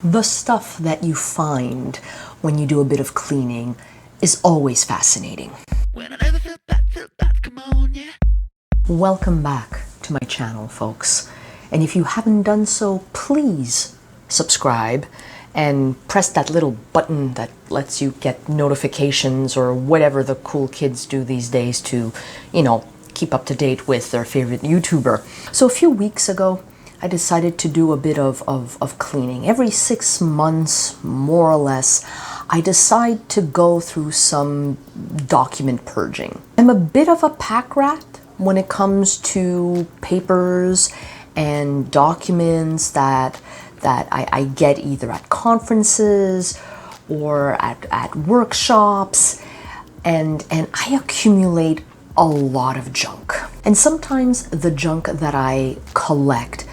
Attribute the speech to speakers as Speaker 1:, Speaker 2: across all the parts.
Speaker 1: The stuff that you find when you do a bit of cleaning is always fascinating.
Speaker 2: When I never felt bad, come on, yeah.
Speaker 1: Welcome back to my channel, folks. And if you haven't done so, please subscribe and press that little button that lets you get notifications or whatever the cool kids do these days to, keep up to date with their favorite YouTuber. So a few weeks ago, I decided to do a bit of cleaning. Every 6 months, more or less, I decide to go through some document purging. I'm a bit of a pack rat when it comes to papers and documents that I get either at conferences or at workshops, and I accumulate a lot of junk. And sometimes the junk that I collect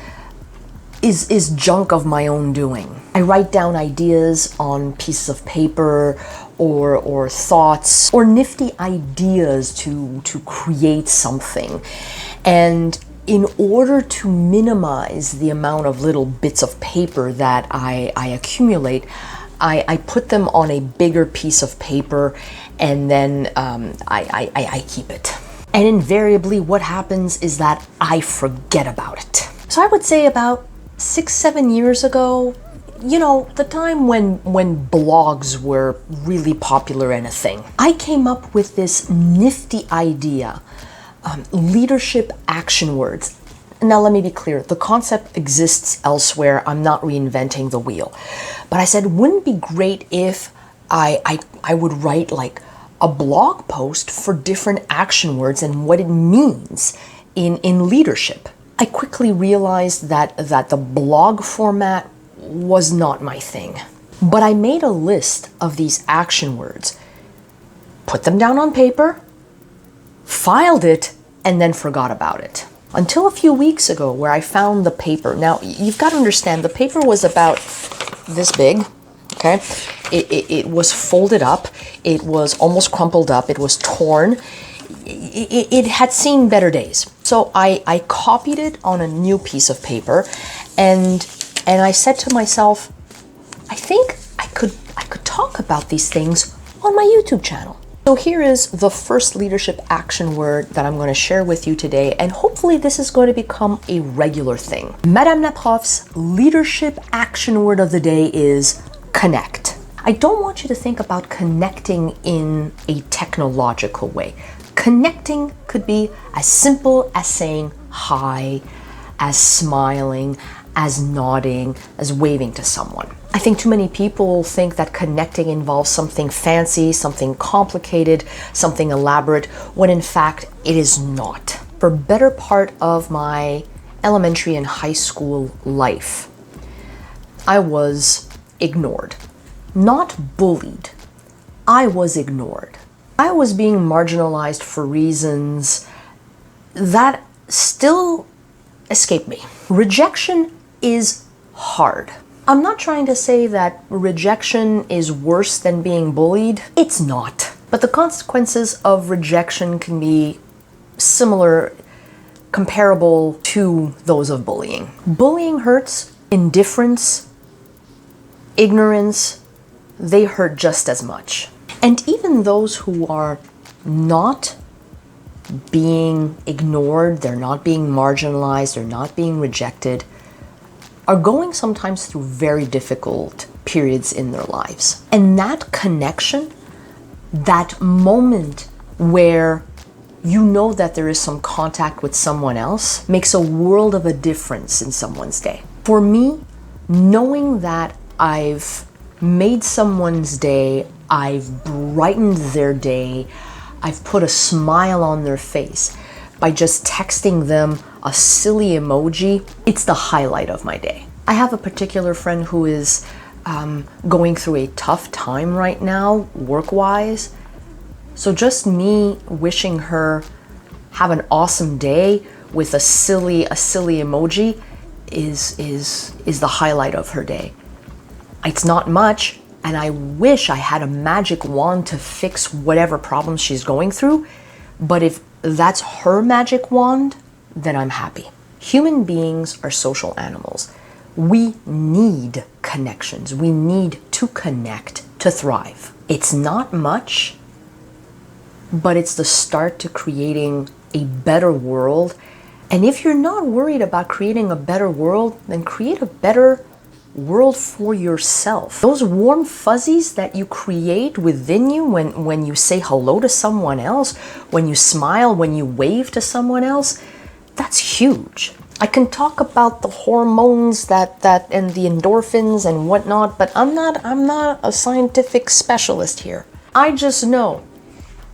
Speaker 1: is junk of my own doing. I write down ideas on pieces of paper or thoughts or nifty ideas to create something. And in order to minimize the amount of little bits of paper that I accumulate, I put them on a bigger piece of paper, and then I keep it. And invariably what happens is that I forget about it. So I would say about 6-7 years ago, the time when blogs were really popular and a thing, I came up with this nifty idea, leadership action words. Now let me be clear, the concept exists elsewhere. I'm not reinventing the wheel. But I said, wouldn't it be great if I would write like a blog post for different action words and what it means in leadership. I quickly realized that the blog format was not my thing. But I made a list of these action words, put them down on paper, filed it, and then forgot about it. Until a few weeks ago where I found the paper. Now, you've got to understand, the paper was about this big, okay? It was folded up. It was almost crumpled up. It was torn. It had seen better days. So I copied it on a new piece of paper, and I said to myself, I think I could talk about these things on my YouTube channel. So here is the first leadership action word that I'm going to share with you today, and hopefully this is going to become a regular thing. Madame la Prof's leadership action word of the day is connect. I don't want you to think about connecting in a technological way. Connecting could be as simple as saying hi, as smiling, as nodding, as waving to someone. I think too many people think that connecting involves something fancy, something complicated, something elaborate, when in fact it is not. For a better part of my elementary and high school life, I was ignored. Not bullied. I was ignored. I was being marginalized for reasons that still escape me. Rejection is hard. I'm not trying to say that rejection is worse than being bullied. It's not. But the consequences of rejection can be similar, comparable to those of bullying. Bullying hurts. Indifference, ignorance, they hurt just as much. And even those who are not being ignored, they're not being marginalized, they're not being rejected, are going sometimes through very difficult periods in their lives. And that connection, that moment where you know that there is some contact with someone else, makes a world of a difference in someone's day. For me, knowing that I've made someone's day, I've brightened their day, I've put a smile on their face by just texting them a silly emoji, it's the highlight of my day. I have a particular friend who is going through a tough time right now, work-wise. So just me wishing her have an awesome day with a silly emoji is the highlight of her day. It's not much, and I wish I had a magic wand to fix whatever problems she's going through, but if that's her magic wand, then I'm happy. Human beings are social animals. We need connections. We need to connect to thrive. It's not much, but it's the start to creating a better world. And if you're not worried about creating a better world, then create a better world for yourself. Those warm fuzzies that you create within you when you say hello to someone else, when you smile, when you wave to someone else, that's huge. I can talk about the hormones that and the endorphins and whatnot, but I'm not a scientific specialist here. I just know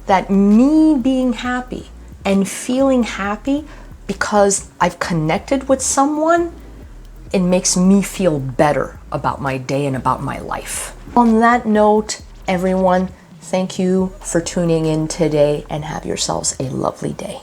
Speaker 1: that me being happy and feeling happy because I've connected with someone, it makes me feel better about my day and about my life. On that note, everyone, thank you for tuning in today and have yourselves a lovely day.